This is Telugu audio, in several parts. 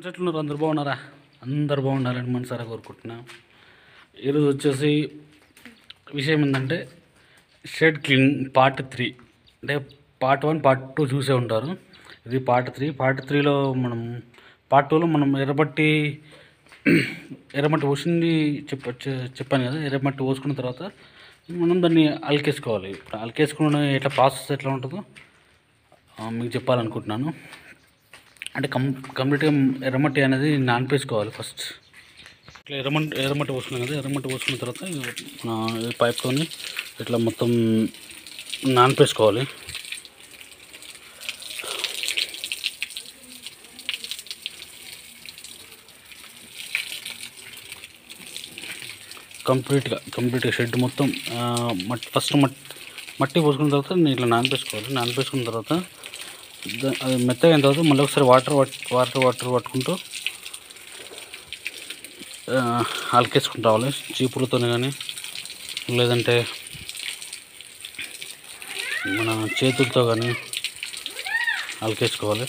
ఎట్లున్నారు? అందరు బాగున్నారా? అందరు బాగుండాలని మనసారా కోరుకుంటున్నా. ఈరోజు వచ్చేసి విషయం ఏంటంటే షెడ్ క్లీనింగ్ పార్ట్ 3. అంటే పార్ట్ 1 పార్ట్ 2 చూసే ఉంటారు. ఇది పార్ట్ 3. పార్ట్ 3లో పార్ట్ 2లో మనం ఎర్రమట్టి పోసింది చెప్పాను కదా. ఎర్రమట్టి పోసుకున్న తర్వాత మనం దాన్ని అలికేసుకోవాలి. అలికేసుకున్న ఎట్లా ప్రాసెస్ ఎట్లా ఉంటుందో మీకు చెప్పాలనుకుంటున్నాను. అంటే కంప్లీట్గా ఎర్రమట్టి అనేది నానిపేసుకోవాలి ఫస్ట్. ఇట్లా ఎర్రమట్టి పోసుకున్నాం కదా. ఎర్రమట్టి పోసుకున్న తర్వాత మన పైప్తో ఇట్లా మొత్తం నానిపేసుకోవాలి. కంప్లీట్గా షెడ్ మొత్తం మట్టి పోసుకున్న తర్వాత ఇట్లా నానిపేసుకోవాలి. నానిపేసుకున్న తర్వాత అది మెత్తగా అయిన తర్వాత మళ్ళీ ఒకసారి వాటర్ పట్టుకుంటూ అలికేసుకుంటూ రావాలి. చీపులతో కానీ లేదంటే మన చేతులతో కానీ అలికేసుకోవాలి.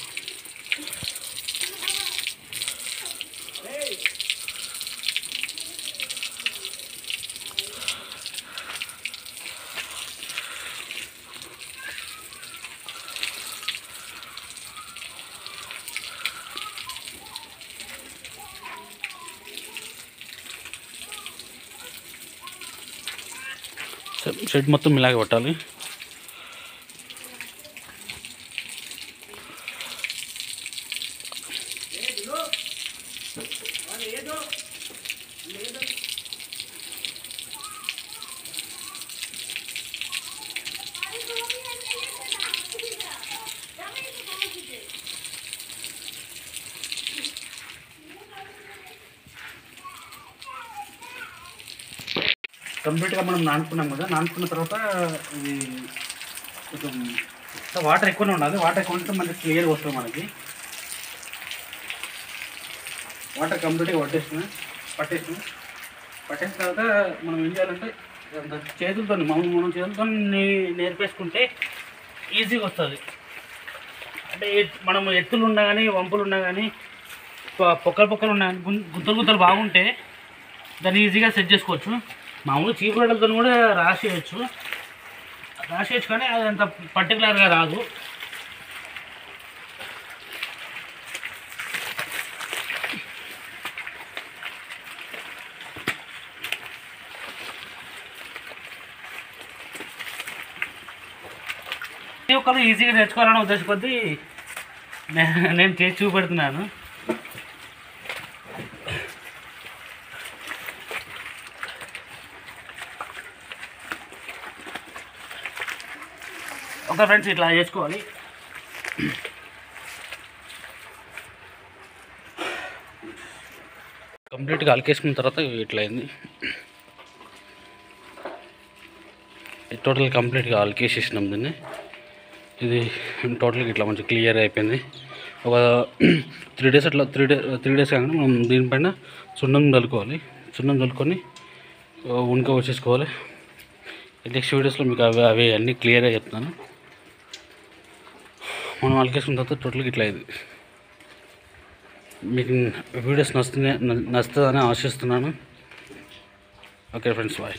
షెడ్ మొత్తం ఇలాగే పట్టాలి. కంప్లీట్గా మనం నానుకున్నాం కదా. నానుకున్న తర్వాత ఇది కొంచెం వాటర్ ఎక్కువనే ఉండాలి. వాటర్ ఎక్కువ ఉంటే మనకి క్లియర్గా వస్తుంది. మనకి వాటర్ కంప్లీట్గా పట్టేసిన తర్వాత మనం ఏం చేయాలంటే చేతులతో మనం చేతులతో నేర్పేసుకుంటే ఈజీగా వస్తుంది. అంటే మనం ఎత్తులు ఉన్నా కానీ వంపులు ఉన్నా కానీ పొక్కలు ఉన్నా కానీ గుంతలు బాగుంటే దాన్ని ఈజీగా సెట్ చేసుకోవచ్చు. మామూలు చీపురలతో కూడా రాసేయచ్చు కానీ అది అంత పర్టికులర్గా రాదు. ప్రతి ఒక్కరు ఈజీగా నేర్చుకోవాలని ఉద్దేశపడి నేను చేసి చూపెడుతున్నాను. ఓకే ఫ్రెండ్స్, ఇట్లా చేసుకోవాలి. కంప్లీట్గా అలికేసుకున్న తర్వాత ఇట్లా అయింది. టోటల్ కంప్లీట్గా అలికేసేసినాం దీన్ని. ఇది టోటల్గా ఇట్లా మంచిగా క్లియర్ అయిపోయింది. ఒక 3 days అట్లా 3 days కాగానే మనం దీనిపైన సున్నం చల్లుకొని ఉనికి వచ్చేసుకోవాలి. నెక్స్ట్ వీడియోస్లో మీకు అవి అన్నీ క్లియర్గా చెప్తాను. మనం అలికేసుకున్న తర్వాత టోటల్గా ఇట్లా అయింది. మీకు వీడియోస్ నచ్చుతుందని ఆశిస్తున్నాను. Okay friends, bye.